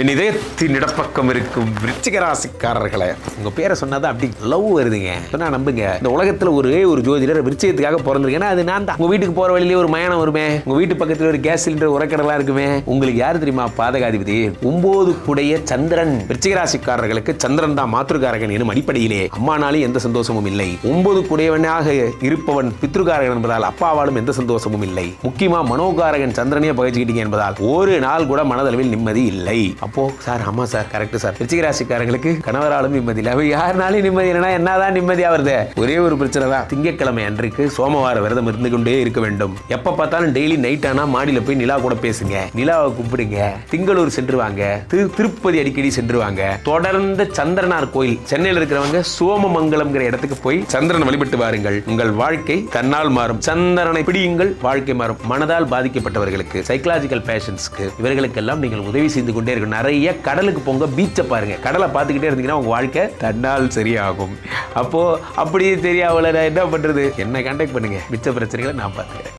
என் இதயத்தின் இடப்பக்கம் இருக்கும் விருச்சிக ராசிக்காரர்களை உங்க பேரை சொன்னாதான் அப்படி லவ் வருதுங்க. சொன்னா நம்புங்க, இந்த உலகத்துல ஒரு ஜோதிடர் விருச்சிகத்துக்காக பிறந்திருக்கேன்னா அது நான் தான். உங்க வீட்டுக்கு போற வழியிலே ஒரு மயானம் வருமே, உங்க வீட்டு பக்கத்துல ஒரு கேஸ் சிலிண்டர் உரக்கடலாம் இருக்குமே. உங்களுக்கு யாரு தெரியுமா பாதகாதிபதி? 9 குடைய சந்திரன். விருச்சிக ராசிக்காரர்களுக்கு சந்திரன் தான் மாத்ருகாரகன் எனும் அடிப்படையிலே அம்மானாலும் எந்த சந்தோஷமும் இல்லை. 9 குடையவனாக இருப்பவன் பித்ருகாரகன் என்பதால் அப்பாவாலும் எந்த சந்தோஷமும் இல்லை. முக்கியமா மனோகாரகன் சந்திரனையே பகிச்சுக்கிட்டீங்க என்பதால் ஒரு நாள் கூட மனதளவில் நிம்மதி இல்லை. அப்போ சார், ஆமா சார், கரெக்ட் சார், விருச்சிக ராசிக்காரங்களுக்கு கணவராலும் நிம்மதி இல்லை. யாருனாலும் நிம்மதி இல்லைன்னா என்னதான் நிம்மதியா வருது? ஒரே ஒரு பிரச்சனை தான். திங்கட்கிழமை அன்றைக்கு சோமவார விரதம் இருந்து கொண்டே இருக்க வேண்டும். எப்ப பார்த்தாலும் டெய்லி நைட் ஆனா மாடியில போய் நிலா கூட பேசுங்க, நிலாவை கூப்பிடுங்க, திங்களூர் சென்று வாங்க, திருப்பதி அடிக்கடி சென்று வாங்க. தொடர்ந்து சந்திரனார் கோயில் சென்னையில் இருக்கிறவங்க சோமமங்கலம்ங்கிற இடத்துக்கு போய் சந்திரனை வழிபட்டு வாருங்கள். உங்கள் வாழ்க்கை தன்னால் மாறும். சந்திரனை பிடியுங்கள், வாழ்க்கை மாறும். மனதால் பாதிக்கப்பட்டவர்களுக்கு, சைக்கலாஜிக்கல் பேஷன்ஸ்க்கு, இவர்களுக்கெல்லாம் நீங்கள் உதவி செய்து கொண்டே இருக்கணும். நிறைய கடலுக்கு போங்க, பீச்சை பாருங்க. கடலை பார்த்துக்கிட்டே இருந்தீங்கன்னா உங்க வாழ்க்கை தன்னால் சரியாகும். அப்போ அப்படியே தெரியாமல நான் என்ன பண்றது? என்ன கான்டாக்ட் பண்ணுங்க, மிச்ச பிரச்சனைகளை நான் பார்த்துக்கிறேன்.